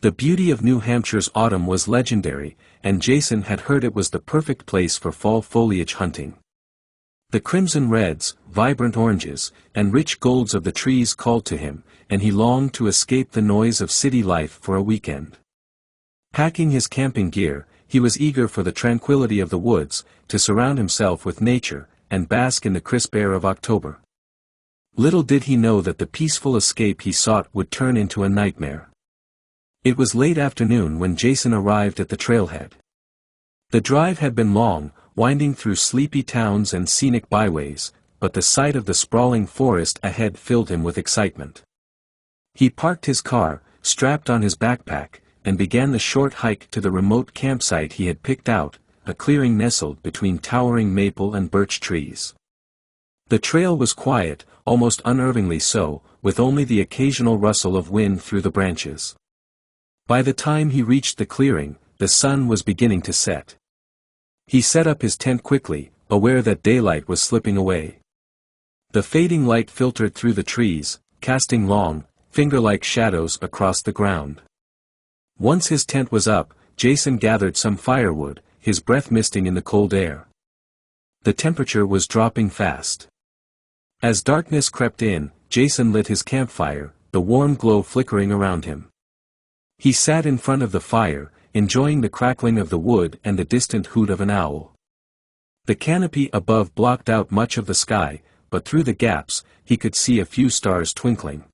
The beauty of New Hampshire's autumn was legendary, and Jason had heard it was the perfect place for fall foliage hunting. The crimson reds, vibrant oranges, and rich golds of the trees called to him, and he longed to escape the noise of city life for a weekend. Packing his camping gear, he was eager for the tranquility of the woods, to surround himself with nature, and bask in the crisp air of October. Little did he know that the peaceful escape he sought would turn into a nightmare. It was late afternoon when Jason arrived at the trailhead. The drive had been long, winding through sleepy towns and scenic byways, but the sight of the sprawling forest ahead filled him with excitement. He parked his car, strapped on his backpack, and began the short hike to the remote campsite he had picked out, a clearing nestled between towering maple and birch trees. The trail was quiet, almost unnervingly so, with only the occasional rustle of wind through the branches. By the time he reached the clearing, the sun was beginning to set. He set up his tent quickly, aware that daylight was slipping away. The fading light filtered through the trees, casting long, finger-like shadows across the ground. Once his tent was up, Jason gathered some firewood, his breath misting in the cold air. The temperature was dropping fast. As darkness crept in, Jason lit his campfire, the warm glow flickering around him. He sat in front of the fire, enjoying the crackling of the wood and the distant hoot of an owl. The canopy above blocked out much of the sky, but through the gaps, he could see a few stars twinkling.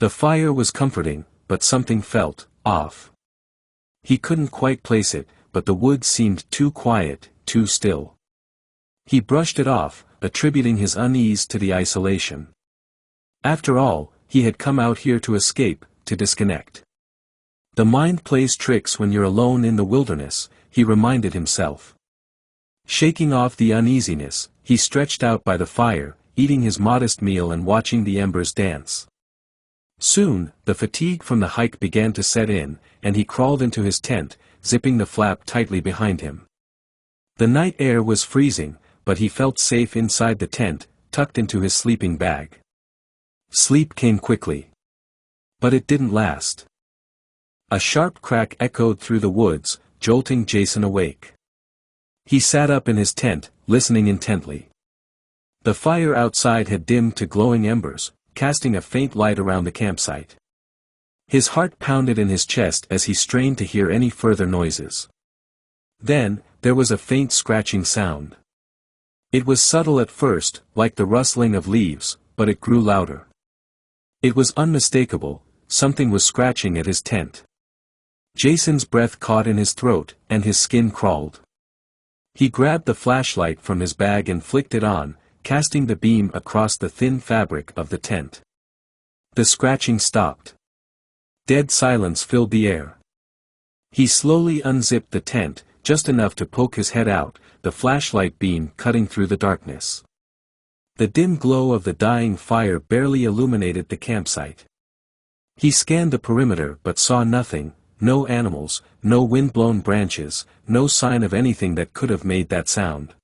The fire was comforting, but something felt off. He couldn't quite place it, but the wood seemed too quiet, too still. He brushed it off, attributing his unease to the isolation. After all, he had come out here to escape, to disconnect. The mind plays tricks when you're alone in the wilderness, he reminded himself. Shaking off the uneasiness, he stretched out by the fire, eating his modest meal and watching the embers dance. Soon, the fatigue from the hike began to set in, and he crawled into his tent, zipping the flap tightly behind him. The night air was freezing, but he felt safe inside the tent, tucked into his sleeping bag. Sleep came quickly. But it didn't last. A sharp crack echoed through the woods, jolting Jason awake. He sat up in his tent, listening intently. The fire outside had dimmed to glowing embers, casting a faint light around the campsite. His heart pounded in his chest as he strained to hear any further noises. Then, there was a faint scratching sound. It was subtle at first, like the rustling of leaves, but it grew louder. It was unmistakable, something was scratching at his tent. Jason's breath caught in his throat, and his skin crawled. He grabbed the flashlight from his bag and flicked it on, casting the beam across the thin fabric of the tent. The scratching stopped. Dead silence filled the air. He slowly unzipped the tent, just enough to poke his head out, the flashlight beam cutting through the darkness. The dim glow of the dying fire barely illuminated the campsite. He scanned the perimeter but saw nothing, no animals, no wind-blown branches, no sign of anything that could have made that sound.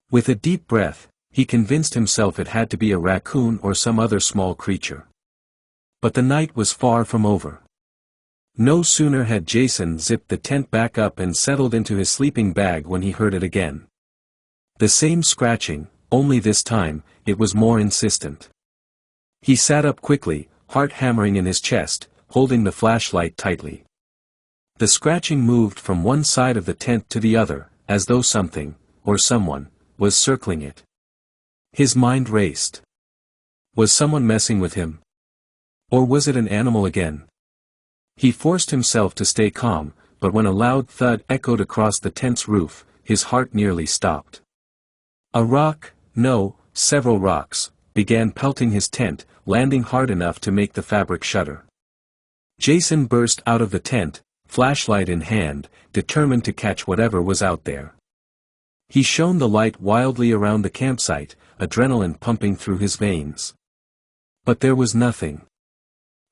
With a deep breath, he convinced himself it had to be a raccoon or some other small creature. But the night was far from over. No sooner had Jason zipped the tent back up and settled into his sleeping bag when he heard it again. The same scratching, only this time, it was more insistent. He sat up quickly, heart hammering in his chest, holding the flashlight tightly. The scratching moved from one side of the tent to the other, as though something, or someone, was circling it. His mind raced. Was someone messing with him? Or was it an animal again? He forced himself to stay calm, but when a loud thud echoed across the tent's roof, his heart nearly stopped. A rock, no, several rocks, began pelting his tent, landing hard enough to make the fabric shudder. Jason burst out of the tent, flashlight in hand, determined to catch whatever was out there. He shone the light wildly around the campsite, adrenaline pumping through his veins. But there was nothing.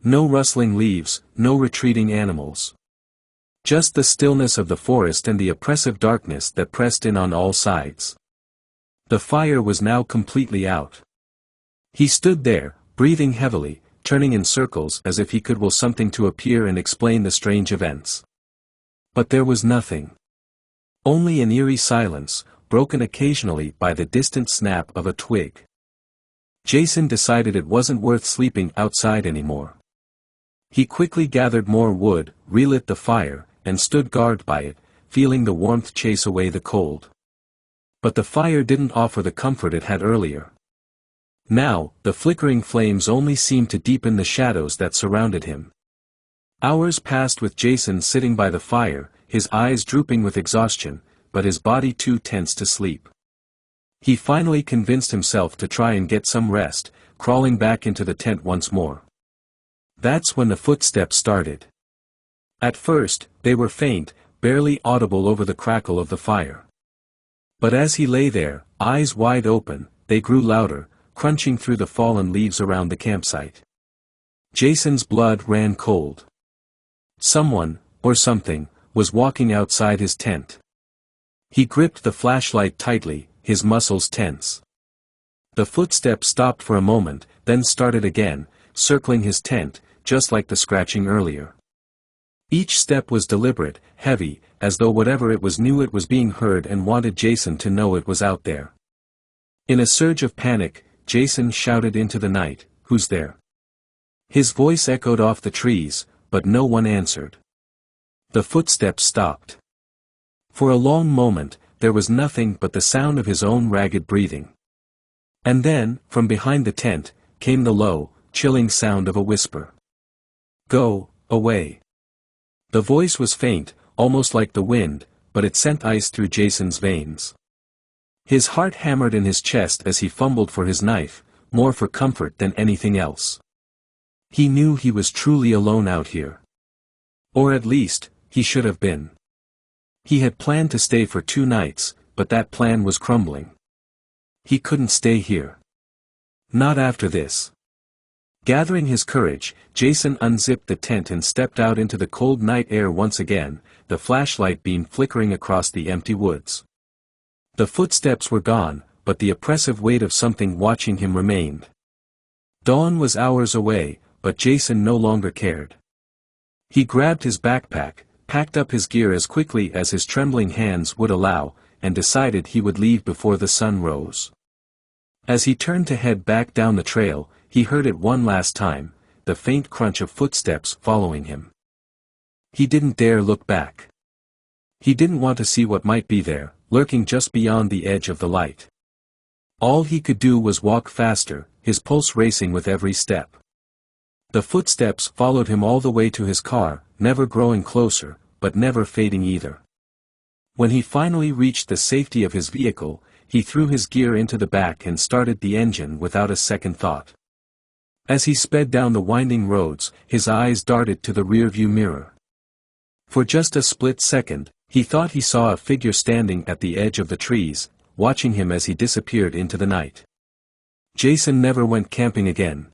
No rustling leaves, no retreating animals. Just the stillness of the forest and the oppressive darkness that pressed in on all sides. The fire was now completely out. He stood there, breathing heavily, turning in circles as if he could will something to appear and explain the strange events. But there was nothing. Only an eerie silence, broken occasionally by the distant snap of a twig. Jason decided it wasn't worth sleeping outside anymore. He quickly gathered more wood, relit the fire, and stood guard by it, feeling the warmth chase away the cold. But the fire didn't offer the comfort it had earlier. Now, the flickering flames only seemed to deepen the shadows that surrounded him. Hours passed with Jason sitting by the fire, his eyes drooping with exhaustion, but his body too tense to sleep. He finally convinced himself to try and get some rest, crawling back into the tent once more. That's when the footsteps started. At first, they were faint, barely audible over the crackle of the fire. But as he lay there, eyes wide open, they grew louder, crunching through the fallen leaves around the campsite. Jason's blood ran cold. Someone, or something, was walking outside his tent. He gripped the flashlight tightly, his muscles tense. The footsteps stopped for a moment, then started again, circling his tent, just like the scratching earlier. Each step was deliberate, heavy, as though whatever it was knew it was being heard and wanted Jason to know it was out there. In a surge of panic, Jason shouted into the night, "Who's there?" His voice echoed off the trees, but no one answered. The footsteps stopped. For a long moment, there was nothing but the sound of his own ragged breathing. And then, from behind the tent, came the low, chilling sound of a whisper. "Go, away." The voice was faint, almost like the wind, but it sent ice through Jason's veins. His heart hammered in his chest as he fumbled for his knife, more for comfort than anything else. He knew he was truly alone out here. Or at least, he should have been. He had planned to stay for 2 nights, but that plan was crumbling. He couldn't stay here. Not after this. Gathering his courage, Jason unzipped the tent and stepped out into the cold night air once again, the flashlight beam flickering across the empty woods. The footsteps were gone, but the oppressive weight of something watching him remained. Dawn was hours away, but Jason no longer cared. He grabbed his backpack, packed up his gear as quickly as his trembling hands would allow, and decided he would leave before the sun rose. As he turned to head back down the trail, he heard it one last time, the faint crunch of footsteps following him. He didn't dare look back. He didn't want to see what might be there, lurking just beyond the edge of the light. All he could do was walk faster, his pulse racing with every step. The footsteps followed him all the way to his car, never growing closer, but never fading either. When he finally reached the safety of his vehicle, he threw his gear into the back and started the engine without a second thought. As he sped down the winding roads, his eyes darted to the rearview mirror. For just a split second, he thought he saw a figure standing at the edge of the trees, watching him as he disappeared into the night. Jason never went camping again,